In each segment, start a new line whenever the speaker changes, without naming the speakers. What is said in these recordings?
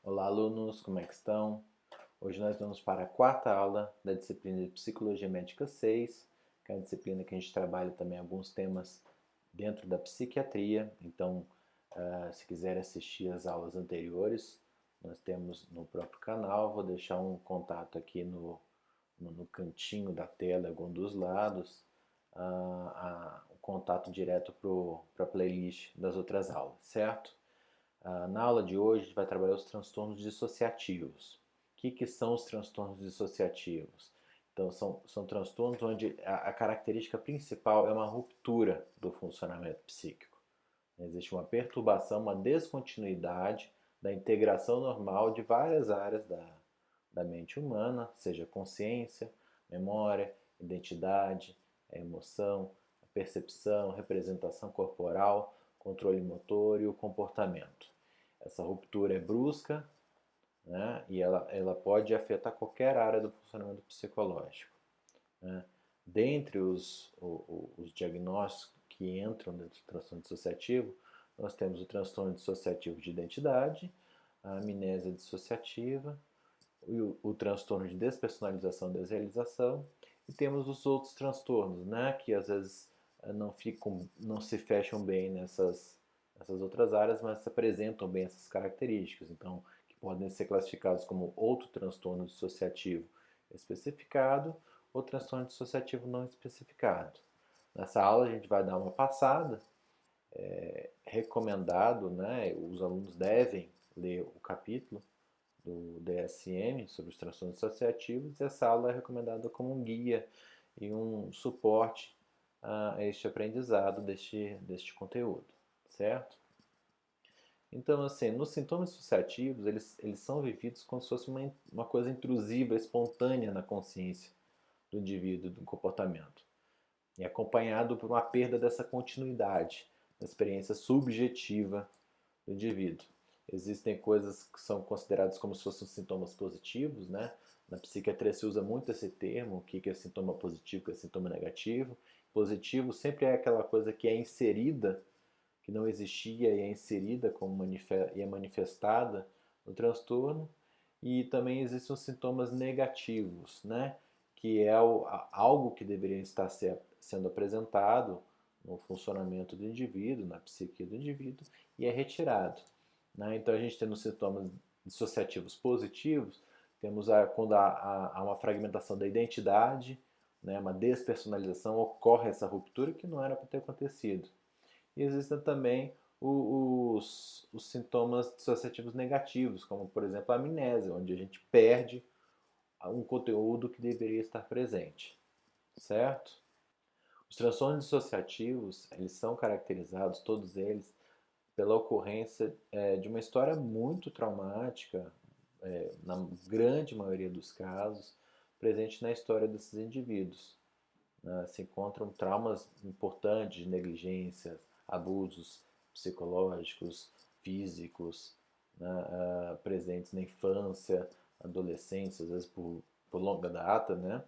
Olá, alunos, como é que estão? Hoje nós vamos para a quarta aula da disciplina de Psicologia Médica 6, que é uma disciplina que a gente trabalha também alguns temas dentro da psiquiatria. Então, se quiser assistir as aulas anteriores, nós temos no próprio canal. Vou deixar um contato aqui no cantinho da tela, algum dos lados, o contato direto para a playlist das outras aulas, certo? Na aula de hoje, a gente vai trabalhar os transtornos dissociativos. O que são os transtornos dissociativos? Então, são transtornos onde a característica principal é uma ruptura do funcionamento psíquico. Existe uma perturbação, uma descontinuidade da integração normal de várias áreas da mente humana, seja consciência, memória, identidade, emoção, percepção, representação corporal, controle motor e o comportamento. Essa ruptura é brusca, né, e ela pode afetar qualquer área do funcionamento psicológico. Né? Dentre os diagnósticos que entram dentro do transtorno dissociativo, nós temos o transtorno dissociativo de identidade, a amnésia dissociativa, o transtorno de despersonalização e desrealização, e temos os outros transtornos, né, que às vezes não se fecham bem nessas outras áreas, mas se apresentam bem essas características. Então, que podem ser classificados como outro transtorno dissociativo especificado ou transtorno dissociativo não especificado. Nessa aula a gente vai dar uma passada, recomendado, né, os alunos devem ler o capítulo do DSM sobre os transtornos dissociativos, e essa aula é recomendada como um guia e um suporte a este aprendizado deste conteúdo, certo? Então, assim, nos sintomas dissociativos, eles são vividos como se fosse uma coisa intrusiva, espontânea na consciência do indivíduo, do comportamento, e acompanhado por uma perda dessa continuidade, da experiência subjetiva do indivíduo. Existem coisas que são consideradas como se fossem sintomas positivos, né? Na psiquiatria se usa muito esse termo, o que é sintoma positivo, o que é sintoma negativo. Positivo sempre é aquela coisa que é inserida, que não existia e é inserida e é manifestada no transtorno. E também existem os sintomas negativos, né? Que é algo que deveria estar sendo apresentado no funcionamento do indivíduo, na psique do indivíduo, e é retirado. Né? Então a gente tem os sintomas dissociativos positivos, temos quando há uma fragmentação da identidade, né, uma despersonalização, ocorre essa ruptura que não era para ter acontecido. E existem também os sintomas dissociativos negativos, como por exemplo a amnésia, onde a gente perde um conteúdo que deveria estar presente, certo? Os transtornos dissociativos, eles são caracterizados, todos eles, pela ocorrência de uma história muito traumática, na grande maioria dos casos, presente na história desses indivíduos. Né? Se encontram traumas importantes de negligências, abusos psicológicos, físicos, né, presentes na infância, adolescência, às vezes por longa data, né?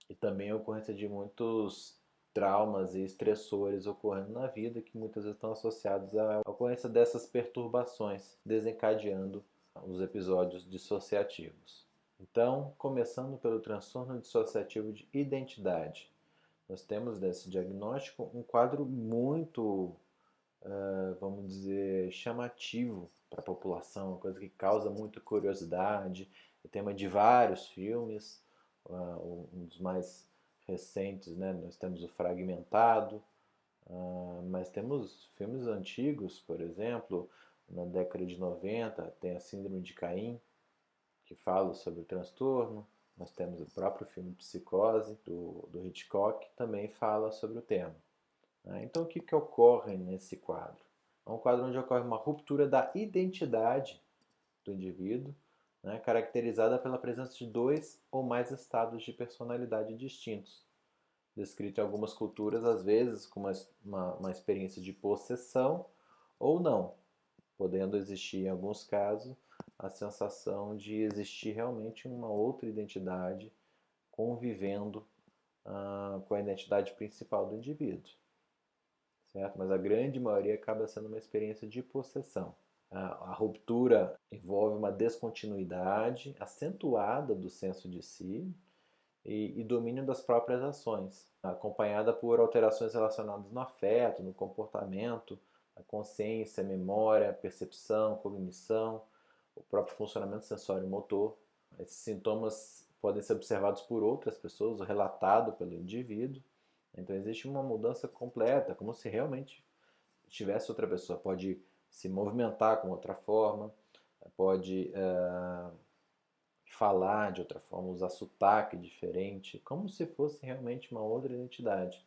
E também a ocorrência de muitos traumas e estressores ocorrendo na vida que muitas vezes estão associados à ocorrência dessas perturbações, desencadeando os episódios dissociativos. Então, começando pelo transtorno dissociativo de identidade, nós temos nesse diagnóstico um quadro muito, vamos dizer, chamativo para a população, uma coisa que causa muita curiosidade, é tema de vários filmes, um dos mais recentes, né, nós temos o Fragmentado, mas temos filmes antigos, por exemplo, na década de 90, tem a Síndrome de Caim, que fala sobre o transtorno. Nós temos o próprio filme Psicose, do Hitchcock, que também fala sobre o tema. Então, o que ocorre nesse quadro? É um quadro onde ocorre uma ruptura da identidade do indivíduo, né, caracterizada pela presença de dois ou mais estados de personalidade distintos, descrito em algumas culturas, às vezes, com uma experiência de possessão ou não, podendo existir, em alguns casos, a sensação de existir realmente uma outra identidade convivendo com a identidade principal do indivíduo, certo? Mas a grande maioria acaba sendo uma experiência de possessão. A ruptura envolve uma descontinuidade acentuada do senso de si e domínio das próprias ações, acompanhada por alterações relacionadas no afeto, no comportamento, a consciência, a memória, a percepção, cognição, o próprio funcionamento sensório-motor. Esses sintomas podem ser observados por outras pessoas, ou relatado pelo indivíduo. Então existe uma mudança completa, como se realmente tivesse outra pessoa. Pode se movimentar com outra forma, pode falar de outra forma, usar sotaque diferente, como se fosse realmente uma outra identidade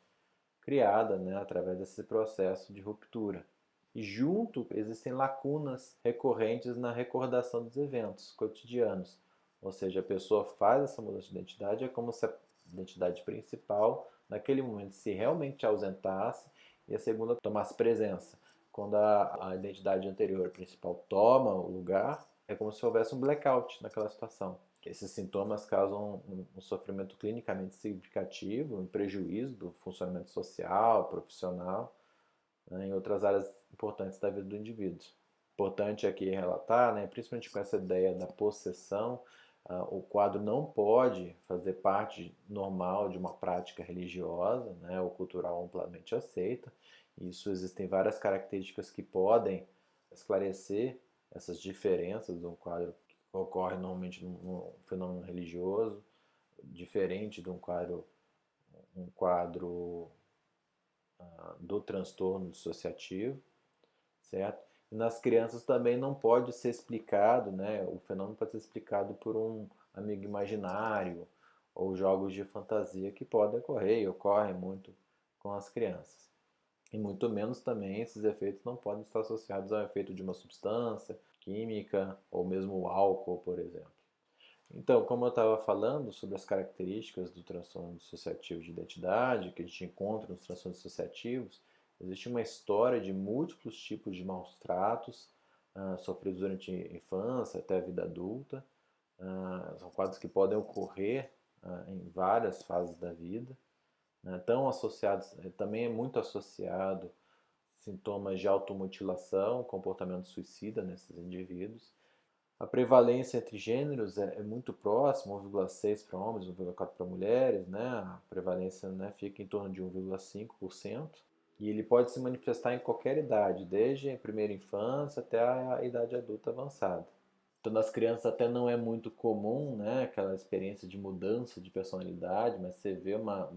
criada, né, através desse processo de ruptura. E junto existem lacunas recorrentes na recordação dos eventos cotidianos. Ou seja, a pessoa faz essa mudança de identidade, é como se a identidade principal, naquele momento, se realmente ausentasse e a segunda tomasse presença. Quando a identidade anterior principal toma o lugar, é como se houvesse um blackout naquela situação. Esses sintomas causam um sofrimento clinicamente significativo, um prejuízo do funcionamento social, profissional, né, em outras áreas importantes da vida do indivíduo. Importante aqui relatar, né, principalmente com essa ideia da possessão, o quadro não pode fazer parte normal de uma prática religiosa, né, ou cultural amplamente aceita. Isso existem várias características que podem esclarecer essas diferenças de um quadro que ocorre normalmente num fenômeno religioso, diferente de um quadro do transtorno dissociativo, certo? E nas crianças também não pode ser explicado, né? O fenômeno pode ser explicado por um amigo imaginário ou jogos de fantasia que podem ocorrer e ocorrem muito com as crianças. E muito menos também esses efeitos não podem estar associados ao efeito de uma substância química ou mesmo o álcool, por exemplo. Então, como eu estava falando sobre as características do transtorno dissociativo de identidade, que a gente encontra nos transtornos dissociativos, existe uma história de múltiplos tipos de maus tratos sofridos durante a infância até a vida adulta. São quadros que podem ocorrer em várias fases da vida. Tão associados, também é muito associado sintomas de automutilação, comportamento suicida nesses indivíduos. A prevalência entre gêneros é muito próxima, 1,6 para homens, 1,4 para mulheres, né? A prevalência, né, fica em torno de 1,5%. E ele pode se manifestar em qualquer idade, desde a primeira infância até a idade adulta avançada. Então, nas crianças até não é muito comum, né, aquela experiência de mudança de personalidade, mas você vê uma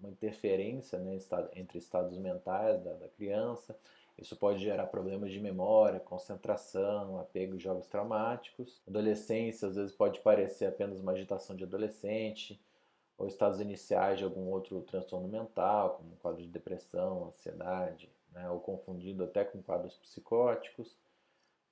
interferência, né, entre estados mentais da criança. Isso pode gerar problemas de memória, concentração, apego e jogos traumáticos. Adolescência às vezes pode parecer apenas uma agitação de adolescente, ou estados iniciais de algum outro transtorno mental, como um quadro de depressão, ansiedade, né, ou confundido até com quadros psicóticos.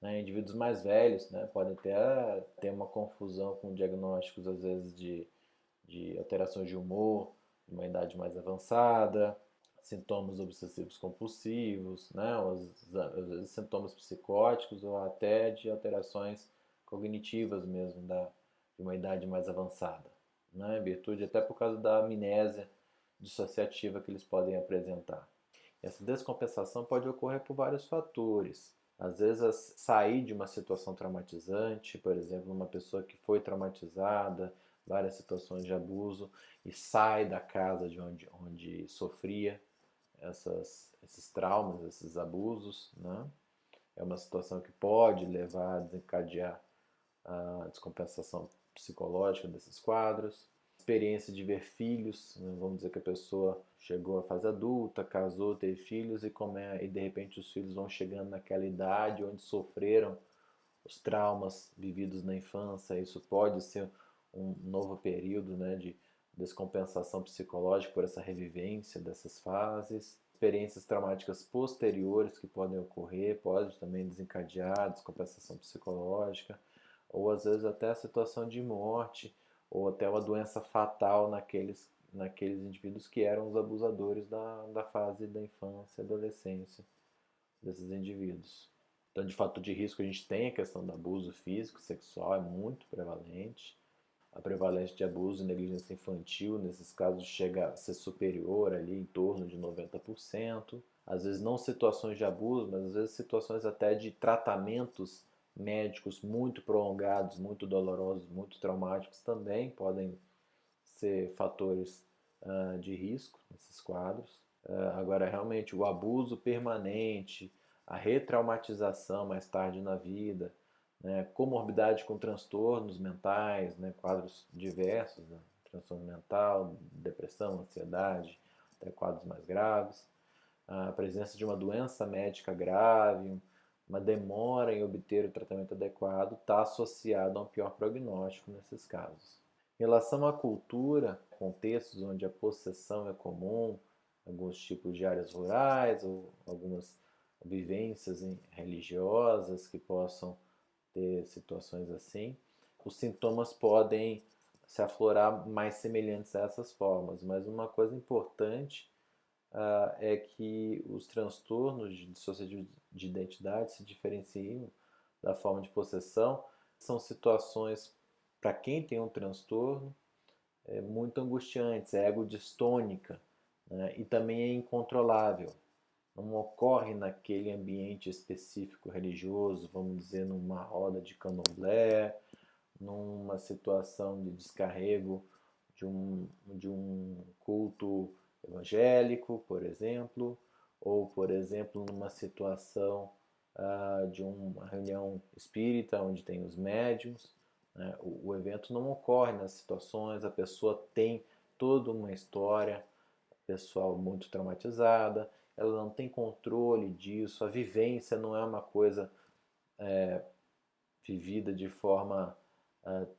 Né, indivíduos mais velhos, né, podem até ter uma confusão com diagnósticos, às vezes, de alterações de humor, de uma idade mais avançada, sintomas obsessivos compulsivos, né, ou às vezes sintomas psicóticos ou até de alterações cognitivas mesmo de uma idade mais avançada, né, em virtude até por causa da amnésia dissociativa que eles podem apresentar. Essa descompensação pode ocorrer por vários fatores. Às vezes, sair de uma situação traumatizante, por exemplo, uma pessoa que foi traumatizada, várias situações de abuso, e sai da casa de onde sofria esses traumas, esses abusos, né? É uma situação que pode levar a desencadear a descompensação psicológica desses quadros. Experiência de ver filhos, né? Vamos dizer que a pessoa chegou à fase adulta, casou, teve filhos e de repente os filhos vão chegando naquela idade onde sofreram os traumas vividos na infância. Isso pode ser um novo período, né, de descompensação psicológica por essa revivência dessas fases. Experiências traumáticas posteriores que podem ocorrer, pode também desencadear a descompensação psicológica, ou às vezes até a situação de morte, ou até uma doença fatal naqueles indivíduos que eram os abusadores da fase da infância e adolescência desses indivíduos. Então, de fato de risco, a gente tem a questão do abuso físico, sexual, é muito prevalente. A prevalência de abuso e negligência infantil, nesses casos, chega a ser superior ali em torno de 90%. às vezes não situações de abuso, mas às vezes situações até de tratamentos médicos muito prolongados, muito dolorosos, muito traumáticos também podem ser fatores de risco nesses quadros. Agora, realmente, o abuso permanente, a retraumatização mais tarde na vida, né, comorbidade com transtornos mentais, né, quadros diversos, né, transtorno mental, depressão, ansiedade, até quadros mais graves, a presença de uma doença médica grave, uma demora em obter o tratamento adequado está associado a um pior prognóstico nesses casos. Em relação à cultura, contextos onde a possessão é comum, alguns tipos de áreas rurais ou algumas vivências religiosas que possam ter situações assim, os sintomas podem se aflorar mais semelhantes a essas formas, mas uma coisa importante é que os transtornos dissociativos de identidade se diferenciam da forma de possessão. São situações, para quem tem um transtorno, muito angustiantes, é ego-distônica, né? E também é incontrolável. Não ocorre naquele ambiente específico religioso, vamos dizer, numa roda de candomblé, numa situação de descarrego de um culto evangélico, por exemplo, ou, por exemplo, numa situação de uma reunião espírita, onde tem os médiuns. Né? O evento não ocorre nas situações, a pessoa tem toda uma história pessoal muito traumatizada, ela não tem controle disso, a vivência não é uma coisa vivida de forma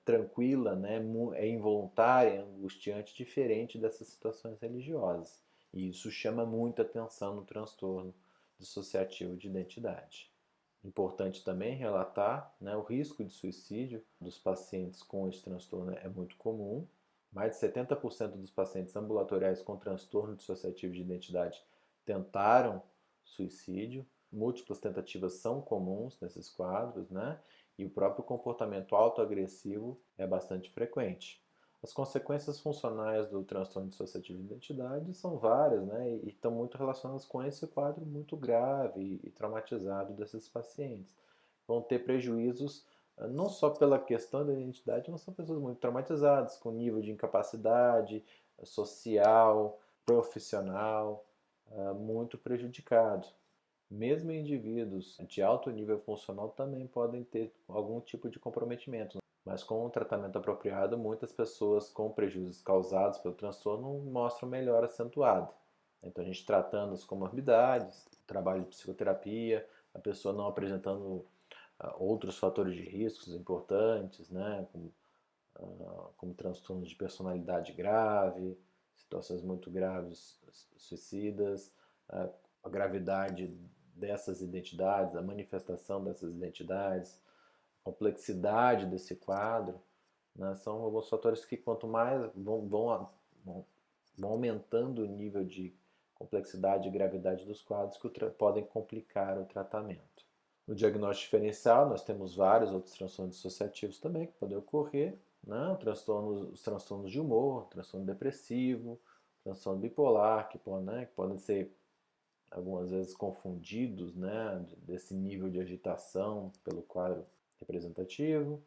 tranquila, né? É involuntária, é angustiante, diferente dessas situações religiosas. E isso chama muita atenção no transtorno dissociativo de identidade. Importante também relatar, né, o risco de suicídio dos pacientes com esse transtorno é muito comum. Mais de 70% dos pacientes ambulatoriais com transtorno dissociativo de identidade tentaram suicídio. Múltiplas tentativas são comuns nesses quadros, né? E o próprio comportamento autoagressivo é bastante frequente. As consequências funcionais do transtorno dissociativo de identidade são várias, né? E estão muito relacionadas com esse quadro muito grave e traumatizado desses pacientes. Vão ter prejuízos não só pela questão da identidade, mas são pessoas muito traumatizadas, com nível de incapacidade social, profissional, muito prejudicado. Mesmo indivíduos de alto nível funcional também podem ter algum tipo de comprometimento, mas com um tratamento apropriado, muitas pessoas com prejuízos causados pelo transtorno mostram melhora acentuada. Então, a gente tratando as comorbidades, trabalho de psicoterapia, a pessoa não apresentando outros fatores de riscos importantes, né, como transtornos de personalidade grave, situações muito graves, suicidas, a gravidade dessas identidades, a manifestação dessas identidades, a complexidade desse quadro, né, são alguns fatores que quanto mais vão aumentando o nível de complexidade e gravidade dos quadros que podem complicar o tratamento. No diagnóstico diferencial, nós temos vários outros transtornos dissociativos também que podem ocorrer, né? Os transtornos de humor, transtorno depressivo, transtorno bipolar, que podem ser algumas vezes confundidos, né, desse nível de agitação pelo quadro representativo,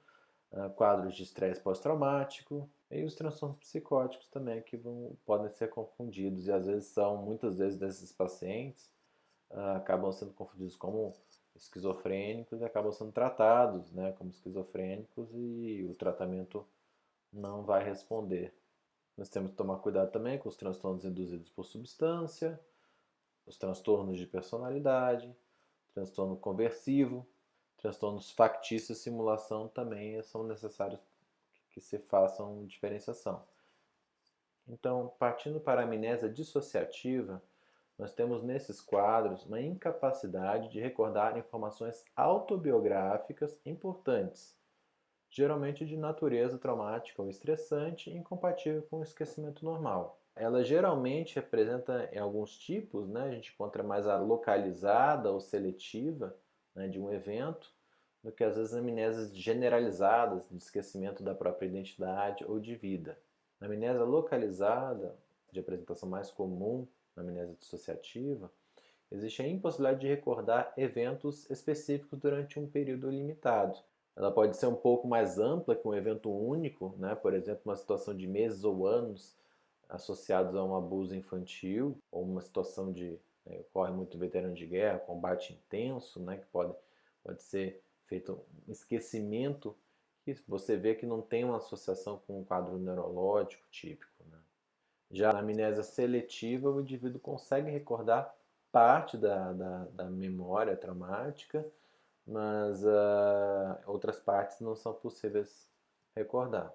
quadros de estresse pós-traumático e os transtornos psicóticos também que podem ser confundidos e às vezes muitas vezes desses pacientes acabam sendo confundidos como esquizofrênicos e acabam sendo tratados, né, como esquizofrênicos e o tratamento não vai responder. Nós temos que tomar cuidado também com os transtornos induzidos por substância, os transtornos de personalidade, transtorno conversivo, transtornos factícios, simulação também são necessários que se façam diferenciação. Então, partindo para a amnésia dissociativa, nós temos nesses quadros uma incapacidade de recordar informações autobiográficas importantes, geralmente de natureza traumática ou estressante, incompatível com o esquecimento normal. Ela geralmente representa, em alguns tipos, né, a gente encontra mais a localizada ou seletiva, né, de um evento, do que às vezes amnésias generalizadas de esquecimento da própria identidade ou de vida. Na amnésia localizada, de apresentação mais comum na amnésia dissociativa, existe a impossibilidade de recordar eventos específicos durante um período limitado. Ela pode ser um pouco mais ampla que um evento único, né? Por exemplo, uma situação de meses ou anos associados a um abuso infantil, ou uma situação de, ocorre muito em veterano de guerra, combate intenso, né? Que pode ser feito um esquecimento, que você vê que não tem uma associação com um quadro neurológico típico, né? Já na amnésia seletiva, o indivíduo consegue recordar parte da memória traumática, mas outras partes não são possíveis recordar.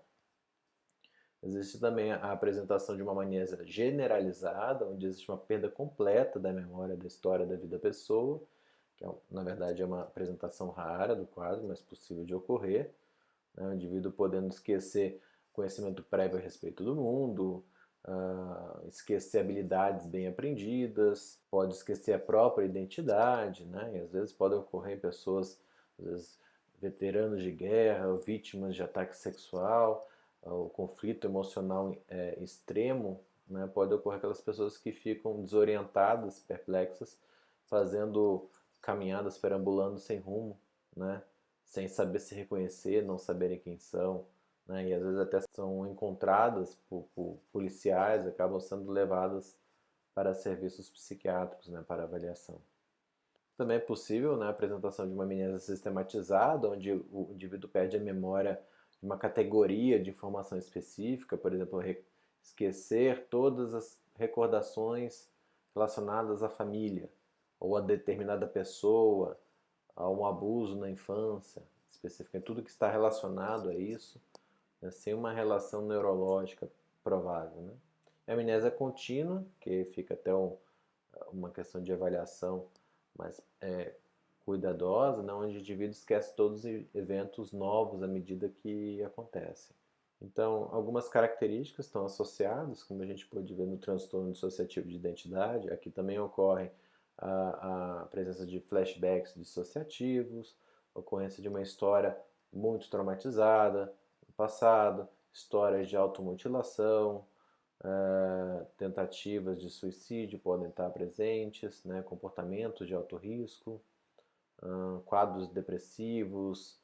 Existe também a apresentação de uma amnésia generalizada, onde existe uma perda completa da memória da história da vida da pessoa, que na verdade é uma apresentação rara do quadro, mas possível de ocorrer, né? O indivíduo podendo esquecer conhecimento prévio a respeito do mundo, esquecer habilidades bem aprendidas, pode esquecer a própria identidade, né? E às vezes podem ocorrer em pessoas, às vezes, veteranos de guerra, vítimas de ataque sexual, o conflito emocional extremo, né? Pode ocorrer aquelas pessoas que ficam desorientadas, perplexas, fazendo caminhadas, perambulando sem rumo, né? Sem saber se reconhecer, não saberem quem são, né? E às vezes até são encontradas por policiais, acabam sendo levadas para serviços psiquiátricos, né, para avaliação. Também é possível, né, a apresentação de uma amnésia sistematizada, onde o indivíduo perde a memória de uma categoria de informação específica, por exemplo, esquecer todas as recordações relacionadas à família, ou a determinada pessoa, a um abuso na infância, especificamente tudo que está relacionado a isso, né, sem uma relação neurológica provável, né? A amnésia contínua, que fica até uma questão de avaliação mais cuidadosa, né, onde o indivíduo esquece todos os eventos novos à medida que acontecem. Então, algumas características estão associadas, como a gente pode ver no transtorno dissociativo de identidade. Aqui também ocorre a presença de flashbacks dissociativos, ocorrência de uma história muito traumatizada no passado, histórias de automutilação, tentativas de suicídio podem estar presentes, né, comportamentos de alto risco, quadros depressivos,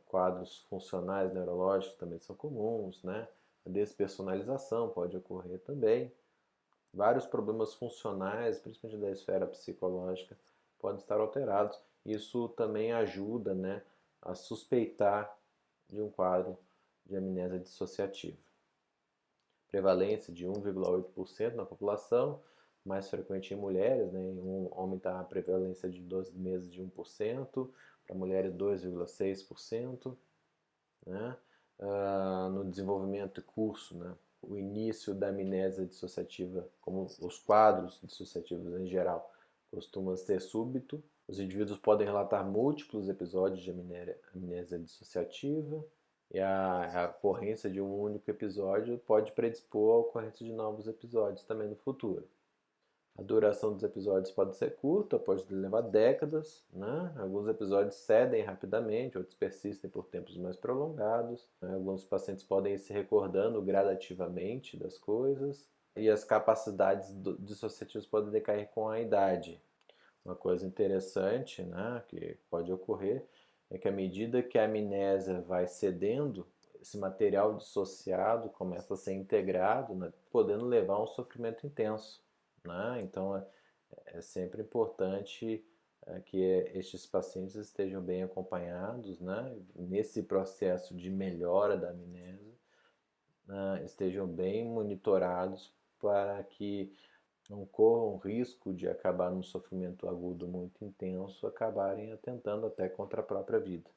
quadros funcionais neurológicos também são comuns, né? A despersonalização pode ocorrer também. Vários problemas funcionais, principalmente da esfera psicológica, podem estar alterados. Isso também ajuda, né, a suspeitar de um quadro de amnésia dissociativa. Prevalência de 1,8% na população, mais frequente em mulheres, né? Em um homem está a prevalência de 12 meses de 1%, para mulheres 2,6%, né? No desenvolvimento e curso, né? O início da amnésia dissociativa, como os quadros dissociativos em geral, costuma ser súbito. Os indivíduos podem relatar múltiplos episódios de amnésia dissociativa, e a ocorrência de um único episódio pode predispor à ocorrência de novos episódios também no futuro. A duração dos episódios pode ser curta, pode levar décadas, né? Alguns episódios cedem rapidamente, outros persistem por tempos mais prolongados, né? Alguns pacientes podem ir se recordando gradativamente das coisas, e as capacidades dissociativas podem decair com a idade. Uma coisa interessante, né, que pode ocorrer é que à medida que a amnésia vai cedendo, esse material dissociado começa a ser integrado, né, podendo levar a um sofrimento intenso, né? Então é sempre importante que estes pacientes estejam bem acompanhados, né, nesse processo de melhora da amnésia, né, estejam bem monitorados para que não corram risco de acabar num sofrimento agudo muito intenso, acabarem atentando até contra a própria vida.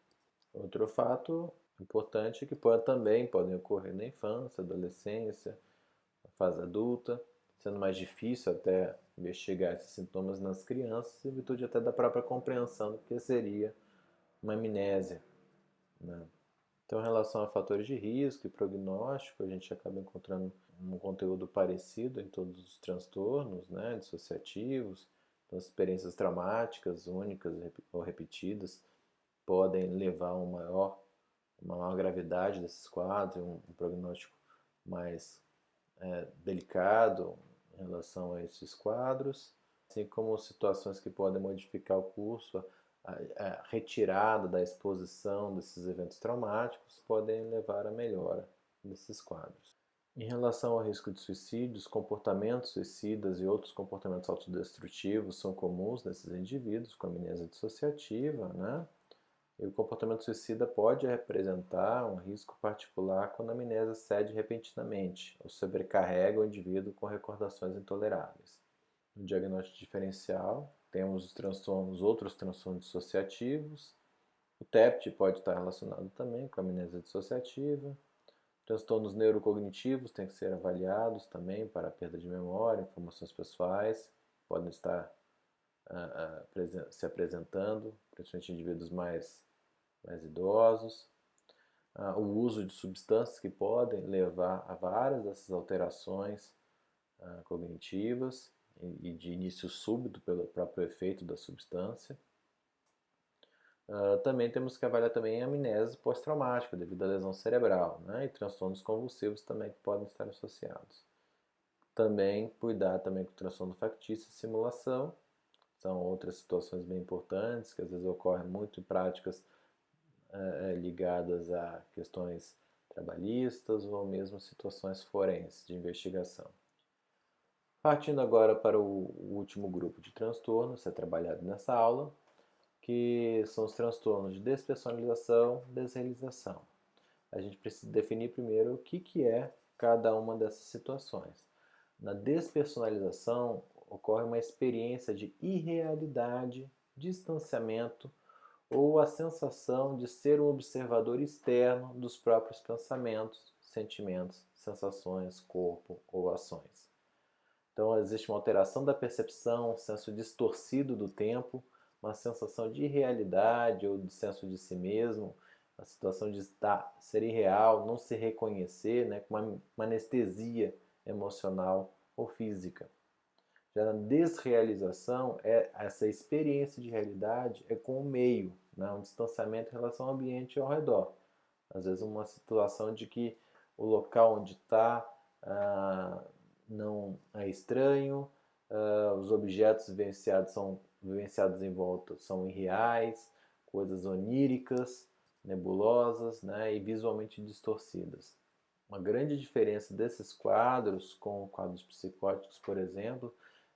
Outro fato importante é que podem ocorrer na infância, adolescência, na fase adulta, sendo mais difícil até investigar esses sintomas nas crianças, em virtude até da própria compreensão do que seria uma amnésia, né? Então, em relação a fatores de risco e prognóstico, a gente acaba encontrando um conteúdo parecido em todos os transtornos, né, dissociativos. Então, as experiências traumáticas, únicas ou repetidas, podem levar a uma maior gravidade desses quadros, um prognóstico mais delicado em relação a esses quadros. assim como situações que podem modificar o curso, a retirada da exposição desses eventos traumáticos podem levar à melhora desses quadros. Em relação ao risco de suicídio, os comportamentos suicidas e outros comportamentos autodestrutivos são comuns nesses indivíduos com amnésia dissociativa, né? E o comportamento suicida pode representar um risco particular quando a amnésia cede repentinamente ou sobrecarrega o indivíduo com recordações intoleráveis. No diagnóstico diferencial, temos outros transtornos dissociativos. O TEPT pode estar relacionado também com a amnésia dissociativa. Transtornos neurocognitivos têm que ser avaliados também para a perda de memória, informações pessoais, podem estar se apresentando, principalmente em indivíduos mais idosos. O uso de substâncias que podem levar a várias dessas alterações cognitivas e de início súbito pelo próprio efeito da substância. Também temos que avaliar também a amnésia pós-traumática devido à lesão cerebral, né? E transtornos convulsivos também que podem estar associados. Também cuidar também com o transtorno factício e simulação, são outras situações bem importantes que às vezes ocorrem muito em práticas ligadas a questões trabalhistas ou mesmo situações forenses de investigação. Partindo agora para o último grupo de transtornos a ser trabalhado nessa aula, que são os transtornos de despersonalização e desrealização. A gente precisa definir primeiro o que é cada uma dessas situações. Na despersonalização, ocorre uma experiência de irrealidade, distanciamento ou a sensação de ser um observador externo dos próprios pensamentos, sentimentos, sensações, corpo ou ações. Então, existe uma alteração da percepção, um senso distorcido do tempo, uma sensação de irrealidade ou de senso de si mesmo, a situação de ser irreal, não se reconhecer, né, com uma anestesia emocional ou física. Já na desrealização, essa experiência de realidade é com o meio, né, um distanciamento em relação ao ambiente ao redor. Às vezes uma situação de que o local onde está não é estranho, os objetos vivenciados em volta são irreais, coisas oníricas, nebulosas, né, e visualmente distorcidas. Uma grande diferença desses quadros com quadros psicóticos, por exemplo,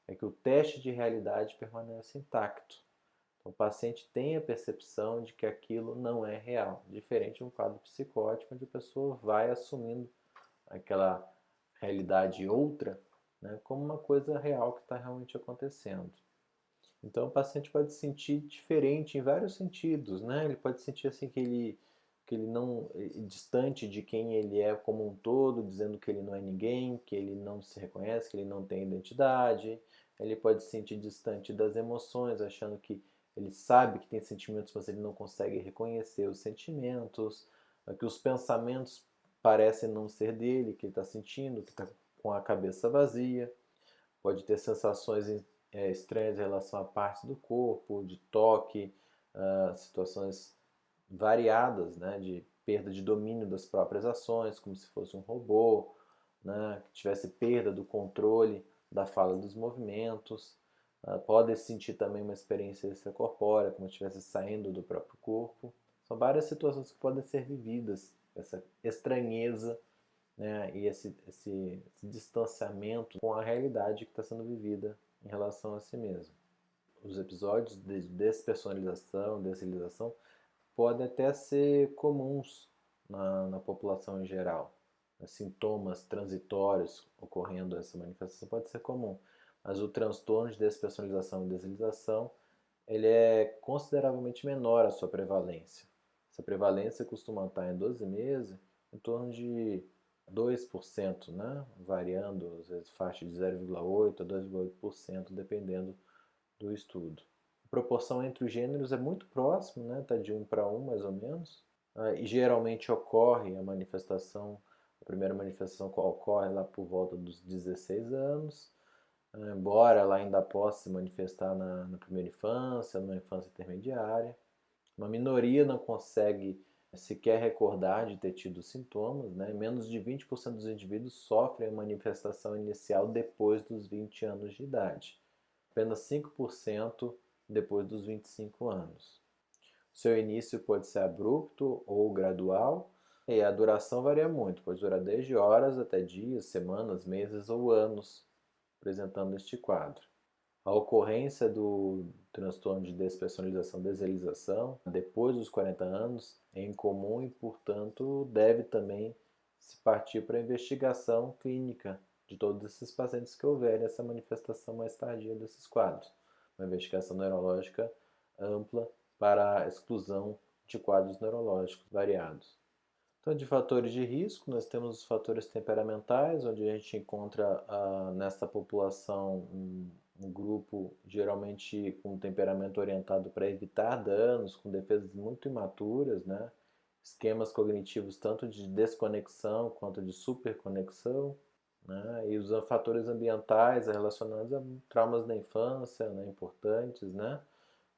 é que o teste de realidade permanece intacto. Então, o paciente tem a percepção de que aquilo não é real, diferente de um quadro psicótico, onde a pessoa vai assumindo aquela realidade outra, né, como uma coisa real que está realmente acontecendo. Então, o paciente pode se sentir diferente em vários sentidos, né? Ele pode sentir assim que ele não distante de quem ele é como um todo, dizendo que ele não é ninguém, que ele não se reconhece, que ele não tem identidade. Ele pode se sentir distante das emoções, achando que ele sabe que tem sentimentos, mas ele não consegue reconhecer os sentimentos, que os pensamentos parecem não ser dele, que ele está sentindo, que está com a cabeça vazia. Pode ter sensações estranhas em relação a partes do corpo, de toque, situações variadas, né, de perda de domínio das próprias ações, como se fosse um robô, né, que tivesse perda do controle da fala dos movimentos. Pode sentir também uma experiência extracorpórea, como se estivesse saindo do próprio corpo. São várias situações que podem ser vividas, essa estranheza, né, e esse distanciamento com a realidade que está sendo vivida em relação a si mesmo. Os episódios de despersonalização, desrealização, podem até ser comuns na população em geral. Sintomas transitórios ocorrendo essa manifestação pode ser comum, mas o transtorno de despersonalização e desrealização ele é consideravelmente menor a sua prevalência. Essa prevalência costuma estar em 12 meses em torno de 2%, né? Variando, às vezes, faixa de 0,8% a 2,8%, dependendo do estudo. A proporção entre os gêneros é muito próxima, né? Está de 1 para 1, mais ou menos. E geralmente ocorre a primeira manifestação ocorre lá por volta dos 16 anos, embora ela ainda possa se manifestar na primeira infância, na infância intermediária. Uma minoria não consegue sequer recordar de ter tido sintomas, né? Menos de 20% dos indivíduos sofrem a manifestação inicial depois dos 20 anos de idade. apenas 5% depois dos 25 anos. Seu início pode ser abrupto ou gradual, e a duração varia muito, pode durar desde horas até dias, semanas, meses ou anos, apresentando este quadro. A ocorrência do transtorno de despersonalização desrealização depois dos 40 anos é incomum e, portanto, deve também se partir para a investigação clínica de todos esses pacientes que houverem essa manifestação mais tardia desses quadros. Uma investigação neurológica ampla para a exclusão de quadros neurológicos variados. Então, de fatores de risco, nós temos os fatores temperamentais, onde a gente encontra nessa população um grupo geralmente com temperamento orientado para evitar danos, com defesas muito imaturas, né? Esquemas cognitivos tanto de desconexão quanto de superconexão, né? E os fatores ambientais relacionados a traumas da infância, né? Importantes, né?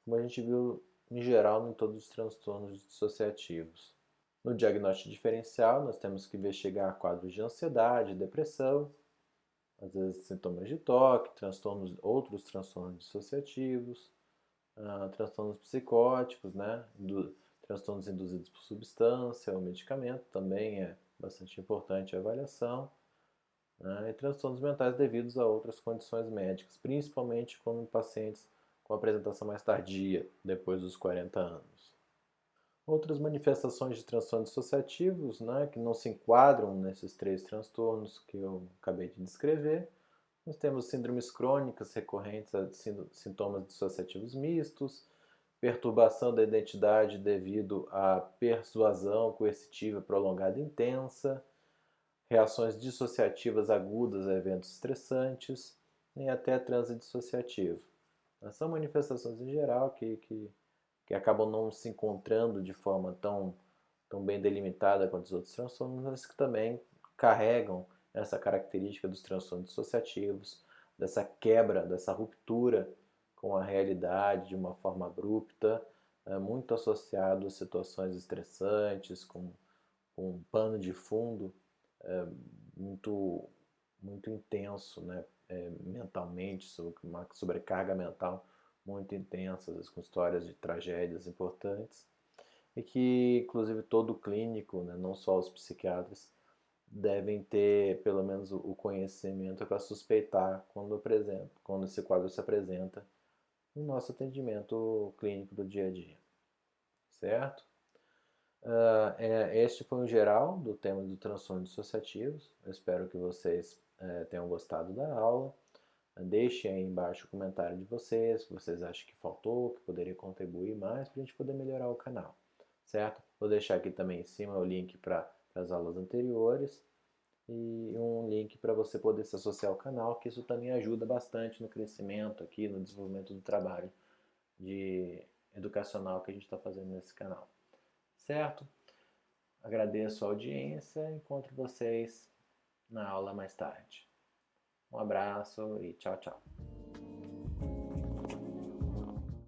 Como a gente viu em geral em todos os transtornos dissociativos. No diagnóstico diferencial, nós temos que investigar quadros de ansiedade, depressão, às vezes sintomas de toque, outros transtornos dissociativos, transtornos psicóticos, né? Transtornos induzidos por substância ou medicamento, também é bastante importante a avaliação, né? E transtornos mentais devidos a outras condições médicas, principalmente quando pacientes com apresentação mais tardia, depois dos 40 anos. Outras manifestações de transtornos dissociativos, né, que não se enquadram nesses 3 transtornos que eu acabei de descrever. Nós temos síndromes crônicas recorrentes a sintomas dissociativos mistos, perturbação da identidade devido à persuasão coercitiva prolongada e intensa, reações dissociativas agudas a eventos estressantes e até transe dissociativo. São manifestações em geral que acabam não se encontrando de forma tão bem delimitada quanto os outros transtornos, mas que também carregam essa característica dos transtornos dissociativos, dessa quebra, dessa ruptura com a realidade de uma forma abrupta, muito associado a situações estressantes, com um pano de fundo muito, muito intenso, né? Mentalmente, uma sobrecarga mental muito intensa, às vezes com histórias de tragédias importantes, e que, inclusive, todo clínico, né, não só os psiquiatras, devem ter pelo menos o conhecimento para suspeitar quando esse quadro se apresenta no nosso atendimento clínico do dia a dia, certo? Este foi um geral do tema do transtornos dissociativos. Eu espero que vocês tenham gostado da aula. Deixem aí embaixo o comentário de vocês, se vocês acham que faltou, que poderia contribuir mais para a gente poder melhorar o canal, certo? Vou deixar aqui também em cima o link para as aulas anteriores e um link para você poder se associar ao canal, que isso também ajuda bastante no crescimento aqui, no desenvolvimento do trabalho educacional que a gente está fazendo nesse canal, certo? Agradeço a audiência, encontro vocês na aula mais tarde. Um abraço e tchau, tchau.